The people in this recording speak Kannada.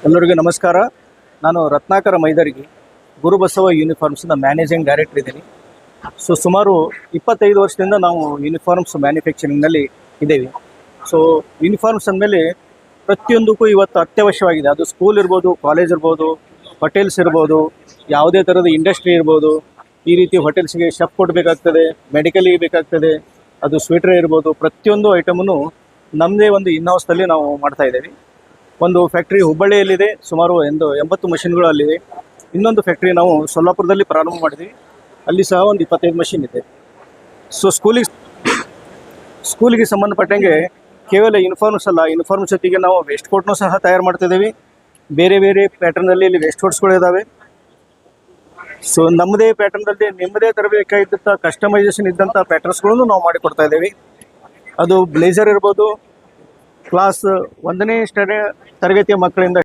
ಎಲ್ಲರಿಗೂ ನಮಸ್ಕಾರ. ನಾನು ರತ್ನಾಕರ ಮೈದರ್ಗಿ, ಗುರುಬಸವ ಯೂನಿಫಾರ್ಮ್ಸ್ನ ಮ್ಯಾನೇಜಿಂಗ್ ಡೈರೆಕ್ಟರ್ ಇದ್ದೀನಿ. ಸುಮಾರು 25 ವರ್ಷದಿಂದ ನಾವು ಯೂನಿಫಾರ್ಮ್ಸ್ ಮ್ಯಾನುಫ್ಯಾಕ್ಚರಿಂಗ್ನಲ್ಲಿ ಇದ್ದೇವೆ. ಯೂನಿಫಾರ್ಮ್ಸ್ ಅಂದಮೇಲೆ ಪ್ರತಿಯೊಂದಕ್ಕೂ ಇವತ್ತು ಅತ್ಯವಶ್ಯವಾಗಿದೆ. ಅದು ಸ್ಕೂಲ್ ಇರ್ಬೋದು, ಕಾಲೇಜ್ ಇರ್ಬೋದು, ಹೋಟೆಲ್ಸ್ ಇರ್ಬೋದು, ಯಾವುದೇ ಥರದ ಇಂಡಸ್ಟ್ರಿ ಇರ್ಬೋದು. ಈ ರೀತಿ ಹೋಟೆಲ್ಸ್ಗೆ ಶೆಫ್ ಕೊಡಬೇಕಾಗ್ತದೆ, ಮೆಡಿಕಲಿಗೆ ಬೇಕಾಗ್ತದೆ, ಅದು ಸ್ವೀಟ್ರೇ ಇರ್ಬೋದು. ಪ್ರತಿಯೊಂದು ಐಟಮನ್ನು ನಮ್ಮದೇ ಒಂದು ಇನ್ಹೌಸ್ದಲ್ಲಿ ನಾವು ಮಾಡ್ತಾಯಿದ್ದೇವೆ. ಒಂದು ಫ್ಯಾಕ್ಟ್ರಿ ಹುಬ್ಬಳ್ಳಿಯಲ್ಲಿದೆ, ಸುಮಾರು 80 ಮಷಿನ್ಗಳು ಅಲ್ಲಿದೆ. ಇನ್ನೊಂದು ಫ್ಯಾಕ್ಟ್ರಿ ನಾವು ಸೊಲ್ಲಾಪುರದಲ್ಲಿ ಪ್ರಾರಂಭ ಮಾಡಿದ್ವಿ, ಅಲ್ಲಿ ಸಹ ಒಂದು 25 ಮಷಿನ್ ಇದೆ. ಸ್ಕೂಲಿಗೆ ಸಂಬಂಧಪಟ್ಟಂಗೆ ಕೇವಲ ಯೂನಿಫಾರ್ಮ್ಸ್ ಅಲ್ಲ, ಯೂನಿಫಾರ್ಮ್ ಜೊತೆಗೆ ನಾವು ವೇಸ್ಟ್ ಕೋಟ್ನೂ ಸಹ ತಯಾರು ಮಾಡ್ತಿದ್ದೀವಿ. ಬೇರೆ ಬೇರೆ ಪ್ಯಾಟರ್ನಲ್ಲಿ ಇಲ್ಲಿ ವೇಸ್ಟ್ ಕೋಟ್ಸ್ಗಳು ಇದ್ದಾವೆ. ನಮ್ಮದೇ ಪ್ಯಾಟರ್ನಲ್ಲಿ ನಿಮ್ಮದೇ ತರಬೇಕಾದಂಥ ಕಸ್ಟಮೈಸೇಷನ್ ಇದ್ದಂಥ ಪ್ಯಾಟರ್ನ್ಸ್ಗಳನ್ನು ನಾವು ಮಾಡಿಕೊಡ್ತಾ ಇದ್ದೀವಿ. ಅದು ಬ್ಲೇಸರ್ ಇರ್ಬೋದು, ಕ್ಲಾಸ್ 1ನೇ ತರಗತಿಯ ಮಕ್ಕಳಿಂದ